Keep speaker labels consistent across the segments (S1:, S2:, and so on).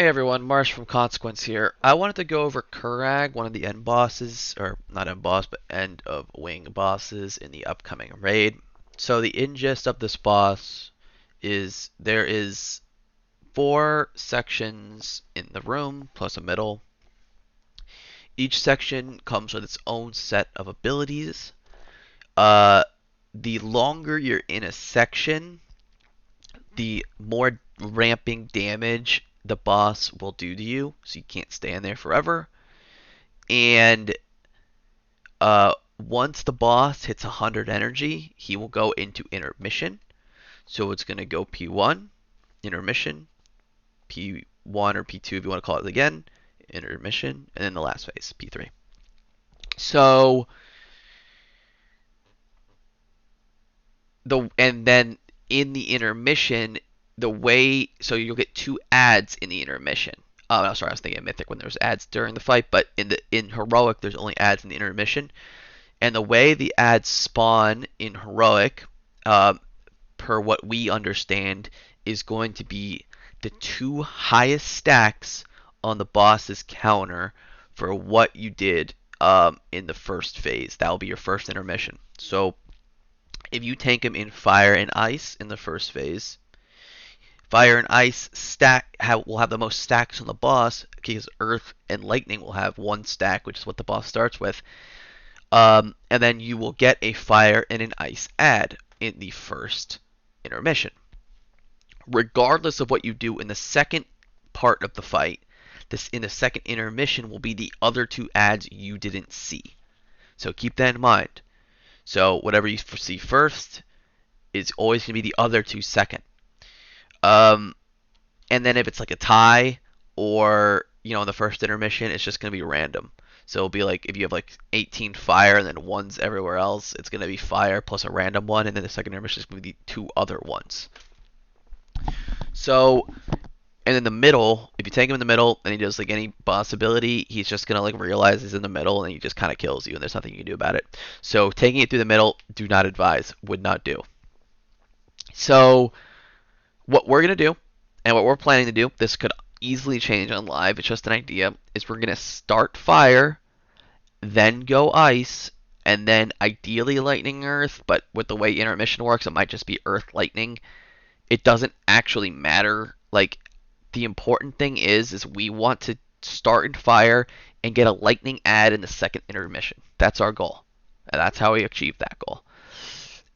S1: Hey everyone, Marsh from Consequence here. I wanted to go over Kurog, one of the end bosses, or not end boss, but end of wing bosses in the upcoming raid. So the ingest of this boss is there is four sections in the room plus a middle. Each section comes with its own set of abilities. Uh, the longer you're in a section, the more ramping damage the boss will do to you, so you can't stand there forever. And once the boss hits 100 energy, he will go into intermission. So it's going to go P1, intermission, P1 or P2 if you want to call it again, intermission, and then the last phase, P3. So and then in the intermission, so you'll get two ads in the intermission. Oh, no, sorry, I was thinking of Mythic when there's ads during the fight, but in Heroic there's only ads in the intermission. And the way the ads spawn in Heroic, per what we understand, is going to be the two highest stacks on the boss's counter for what you did in the first phase. That will be your first intermission. So if you tank him in Fire and Ice in the first phase, Fire and Ice will have the most stacks on the boss, because Earth and Lightning will have one stack, which is what the boss starts with. And then you will get a Fire and an Ice ad in the first intermission. Regardless of what you do in the second part of the fight, this in the second intermission will be the other two ads you didn't see. So keep that in mind. So whatever you see first is always going to be the other two second. And then if it's like a tie, or in the first intermission, it's just going to be random. So it'll be like if you have like 18 fire and then ones everywhere else, it's going to be fire plus a random one, and then the second intermission is going to be two other ones. So, and in the middle, if you take him in the middle and he does like any boss ability, he's just going to like realize he's in the middle and he just kind of kills you, and there's nothing you can do about it. So taking it through the middle, do not advise, would not do. So what we're going to do, and what we're planning to do, this could easily change on live, it's just an idea, is we're going to start fire, then go ice, and then ideally lightning earth, but with the way intermission works, it might just be earth lightning. It doesn't actually matter. Like, the important thing is we want to start in fire and get a lightning ad in the second intermission. That's our goal, and that's how we achieve that goal.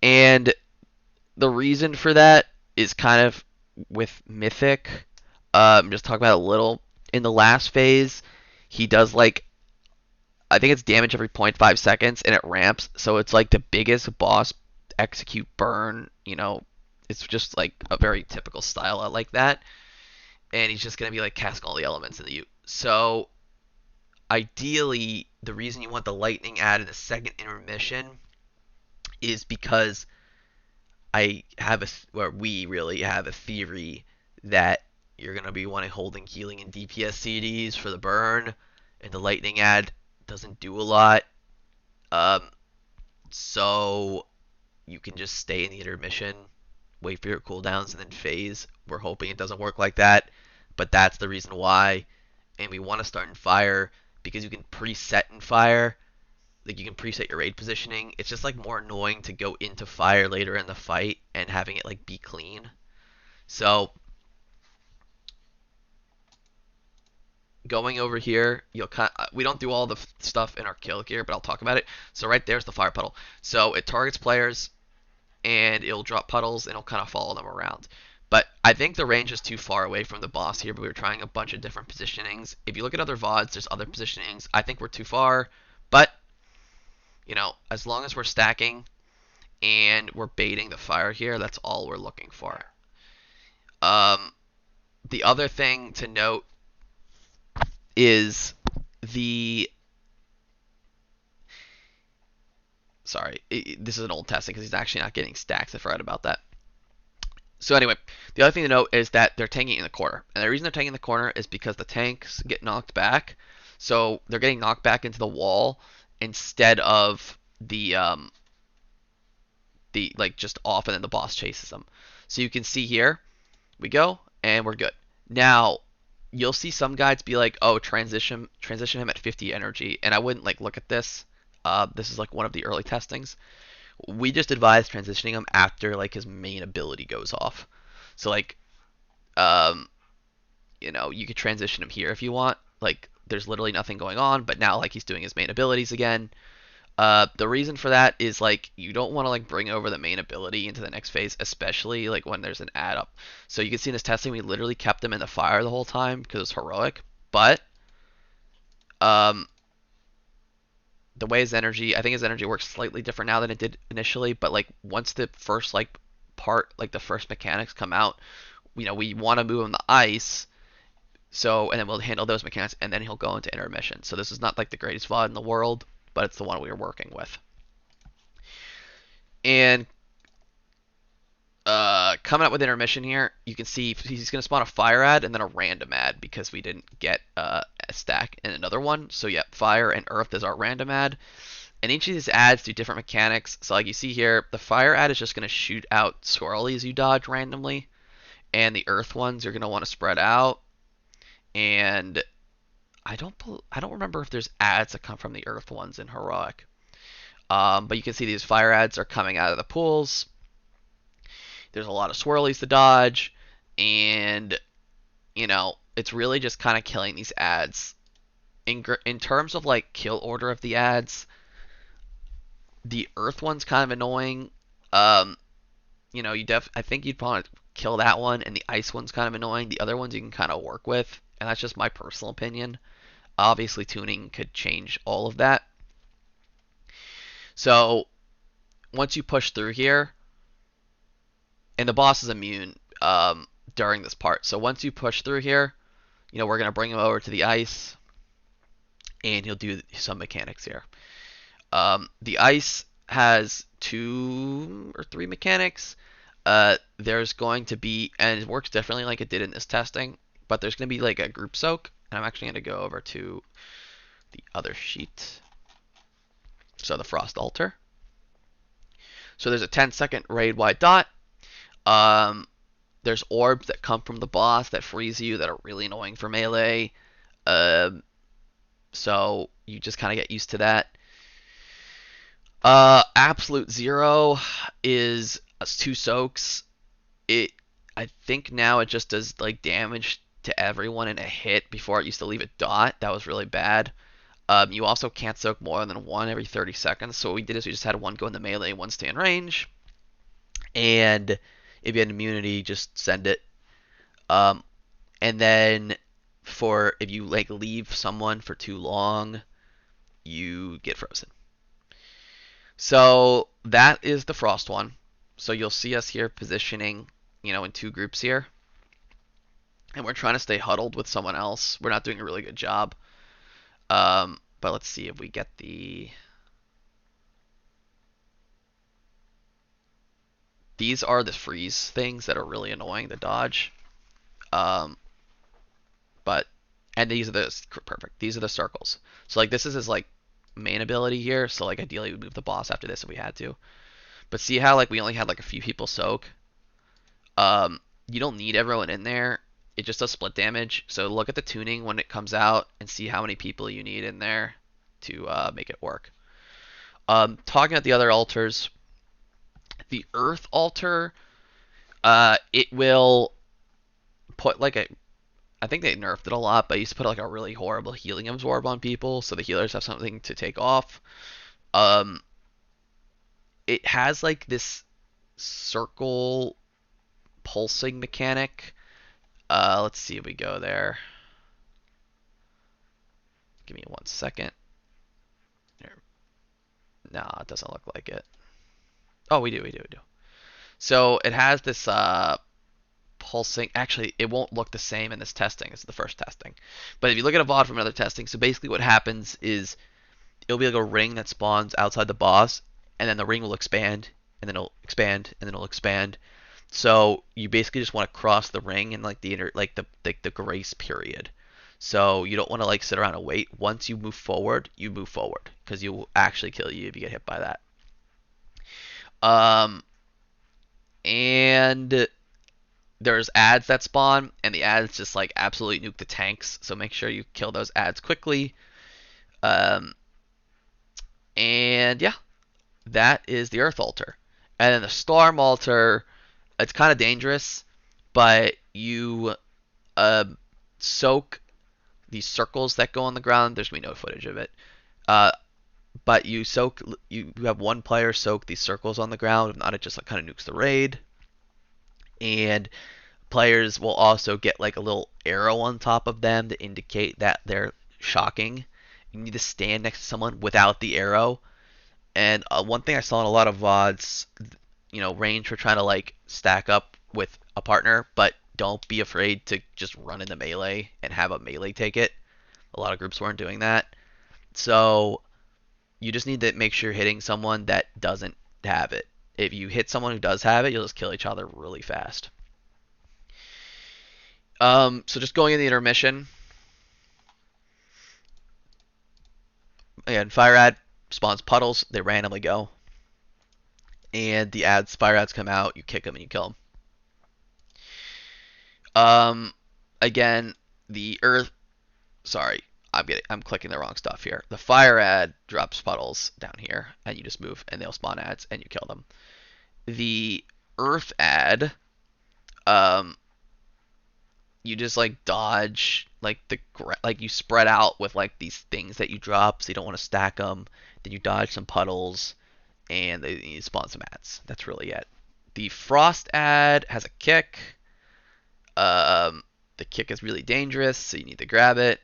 S1: And the reason for that is kind of with Mythic. Just talk about it a little. In the last phase, he does like, I think it's damage every 0.5 seconds, and it ramps. So it's like the biggest boss execute burn. It's just like a very typical style. I like that. And he's just gonna be like casting all the elements in the U. So ideally, the reason you want the lightning ad in the second intermission is because we really have a theory that you're going to be wanting holding healing and DPS CDs for the burn, and the lightning ad doesn't do a lot. So you can just stay in the intermission, wait for your cooldowns, and then phase. We're hoping it doesn't work like that, but that's the reason why. And we want to start in fire because you can preset in fire. Like, you can preset your raid positioning. It's just like more annoying to go into fire later in the fight and having it like be clean. So going over here, we don't do all the stuff in our kill gear, but I'll talk about it. So right there's the fire puddle. So it targets players and it'll drop puddles and it'll kind of follow them around. But I think the range is too far away from the boss here, but we were trying a bunch of different positionings. If you look at other VODs, there's other positionings. I think we're too far, but as long as we're stacking and we're baiting the fire here, that's all we're looking for. The other thing to note is this is an old testing because he's actually not getting stacks. I forgot about that. So anyway, the other thing to note is that they're tanking in the corner. And the reason they're tanking in the corner is because the tanks get knocked back. So they're getting knocked back into the wall instead of the like just off, and then the boss chases them. So you can see here, we go, and we're good. Now, you'll see some guides be like, oh, transition him at 50 energy, and I wouldn't like look at this. This is like one of the early testings. We just advise transitioning him after like his main ability goes off. So like, um, you could transition him here if you want. Like, there's literally nothing going on, but now like he's doing his main abilities again. The reason for that is like you don't want to like bring over the main ability into the next phase, especially like when there's an add up. So you can see in this testing we literally kept him in the fire the whole time because it's heroic. But um, the way his energy, I think his energy works slightly different now than it did initially. But like once the first like part, like the first mechanics come out, we want to move him to ice. So and then we'll handle those mechanics, and then he'll go into intermission. So this is not like the greatest VOD in the world, but it's the one we were working with. And coming up with intermission here, you can see he's going to spawn a fire ad and then a random ad because we didn't get a stack in another one. So yeah, fire and earth is our random ad. And each of these ads do different mechanics. So like you see here, the fire ad is just going to shoot out swirlies you dodge randomly. And the earth ones you're going to want to spread out. And I don't remember if there's ads that come from the earth ones in heroic. But you can see these fire ads are coming out of the pools. There's a lot of swirlies to dodge, and it's really just kind of killing these ads. In terms of like kill order of the ads, the earth one's kind of annoying. Um, I think you'd probably kill that one, and the ice one's kind of annoying. The other ones you can kind of work with, and that's just my personal opinion. Obviously, tuning could change all of that. So once you push through here, and the boss is immune during this part. So once you push through here, we're going to bring him over to the ice, and he'll do some mechanics here. The ice has 2 or 3 mechanics. There's going to be, and it works differently like it did in this testing, but there's going to be like a group soak, and I'm actually going to go over to the other sheet. So the frost altar. So there's a 10-second raid wide dot. There's orbs that come from the boss that freeze you that are really annoying for melee. So you just kind of get used to that. Absolute Zero is 2 soaks. I think now it just does like damage to everyone in a hit. Before it used to leave a dot. That was really bad. You also can't soak more than 1 every 30 seconds. So what we did is we just had 1 go in the melee, 1 stay in range. And if you had immunity, just send it. And then if you like leave someone for too long, you get frozen. So that is the frost one. So you'll see us here positioning, in 2 groups here. And we're trying to stay huddled with someone else. We're not doing a really good job. But let's see if we get the... These are the freeze things that are really annoying to dodge. And these are perfect. These are the circles. So like this is his like main ability here. So like ideally we'd move the boss after this if we had to. But see how like we only had like a few people soak. You don't need everyone in there. It just does split damage. So look at the tuning when it comes out and see how many people you need in there to make it work. Talking about the other altars, the Earth altar, it will put like I think they nerfed it a lot, but it used to put like a really horrible healing absorb on people, so the healers have something to take off. It has like this circle pulsing mechanic. Let's see if we go there. Give me 1 second. No, it doesn't look like it. Oh, we do. So it has this pulsing. Actually, it won't look the same in this testing. This is the first testing. But if you look at a VOD from another testing, so basically what happens is it'll be like a ring that spawns outside the boss, and then the ring will expand, and then it'll expand, and then it'll expand. So you basically just want to cross the ring in like the grace period. So you don't want to like sit around and wait. Once you move forward, because you will actually kill you if you get hit by that. And there's ads that spawn, and the ads just like absolutely nuke the tanks. So make sure you kill those ads quickly. Um, and yeah, that is the Earth Altar. And then the Storm Altar, it's kind of dangerous, but you uh, soak these circles that go on the ground. There's gonna be no footage of it. Uh, but you have one player soak these circles on the ground. If not, it just like kind of nukes the raid. And players will also get like a little arrow on top of them to indicate that they're shocking. You need to stand next to someone without the arrow. And one thing I saw in a lot of VODs, range for trying to like stack up with a partner, but don't be afraid to just run into melee and have a melee take it. A lot of groups weren't doing that. So you just need to make sure you're hitting someone that doesn't have it. If you hit someone who does have it, you'll just kill each other really fast. So just going in the intermission. Again, fire ad spawns puddles. They randomly go. And the fire ads come out. You kick them and you kill them. Again, the earth. Sorry, I'm clicking the wrong stuff here. The fire ad drops puddles down here, and you just move, and they'll spawn ads, and you kill them. The earth ad, you just like dodge like like you spread out with like these things that you drop, so you don't want to stack them. Then you dodge some puddles, and you spawn some ads. That's really it. The frost ad has a kick. The kick is really dangerous, so you need to grab it,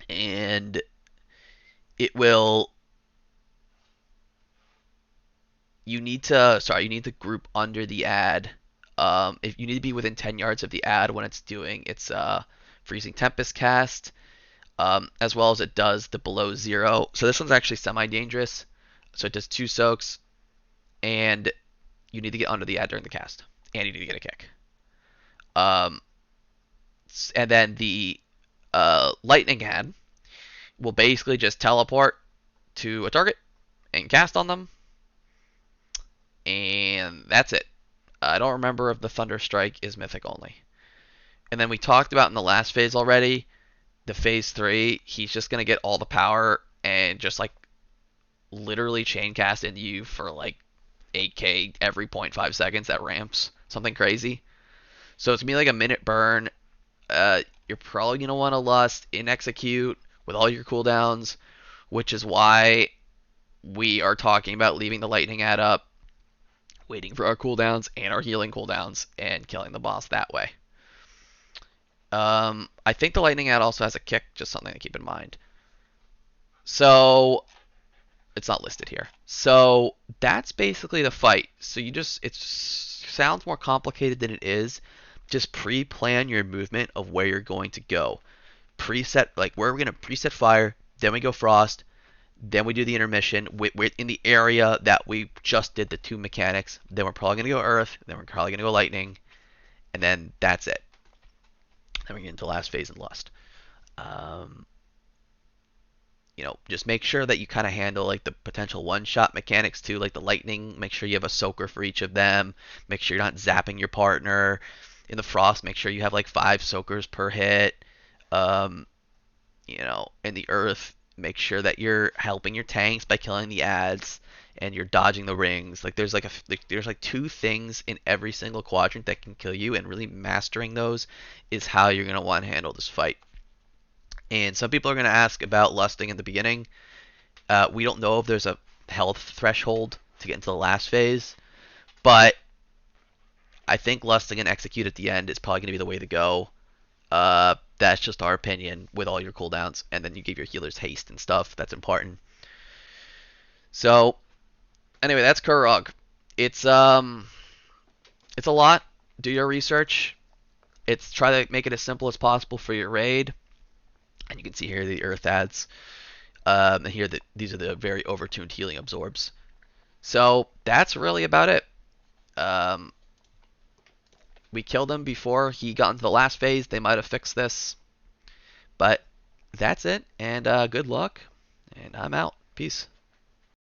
S1: and it will. You need to group under the ad. If you need to be within 10 yards of the ad when it's doing its freezing tempest cast, as well as it does the below zero. So this one's actually semi-dangerous. So it does 2 soaks, and you need to get under the ad during the cast, and you need to get a kick. And then the lightning ad will basically just teleport to a target and cast on them, and that's it. I don't remember if the Thunder Strike is Mythic only. And then we talked about in the last phase already, the phase 3, he's just going to get all the power and just like literally chain cast into you for like 8k every 0.5 seconds at ramps. Something crazy. So it's going to be like a minute burn. You're probably going to want to lust in execute with all your cooldowns, which is why we are talking about leaving the lightning ad up, waiting for our cooldowns and our healing cooldowns, and killing the boss that way. I think the lightning ad also has a kick, just something to keep in mind. So it's not listed here. So that's basically the fight. So it sounds more complicated than it is. Just pre-plan your movement of where you're going to go. Preset, like where we're going to preset fire, then we go frost, then we do the intermission. We're in the area that we just did the 2 mechanics. Then we're probably going to go earth, then we're probably going to go lightning, and then that's it. Then we get into last phase and lust. Just make sure that you kind of handle like the potential one-shot mechanics too, like the lightning. Make sure you have a soaker for each of them. Make sure you're not zapping your partner. In the frost, make sure you have like 5 soakers per hit. In the earth, make sure that you're helping your tanks by killing the ads and you're dodging the rings. Like there's like 2 things in every single quadrant that can kill you, and really mastering those is how you're going to want to handle this fight. And some people are going to ask about lusting in the beginning. We don't know if there's a health threshold to get into the last phase, but I think lusting and execute at the end is probably going to be the way to go. That's just our opinion with all your cooldowns, and then you give your healers haste and stuff. That's important. So anyway, that's Kurog. It's a lot. Do your research. Try to make it as simple as possible for your raid. And you can see here the earth ads. And here these are the very overtuned healing absorbs. So that's really about it. We killed him before he got into the last phase. They might have fixed this. But that's it. And good luck. And I'm out. Peace.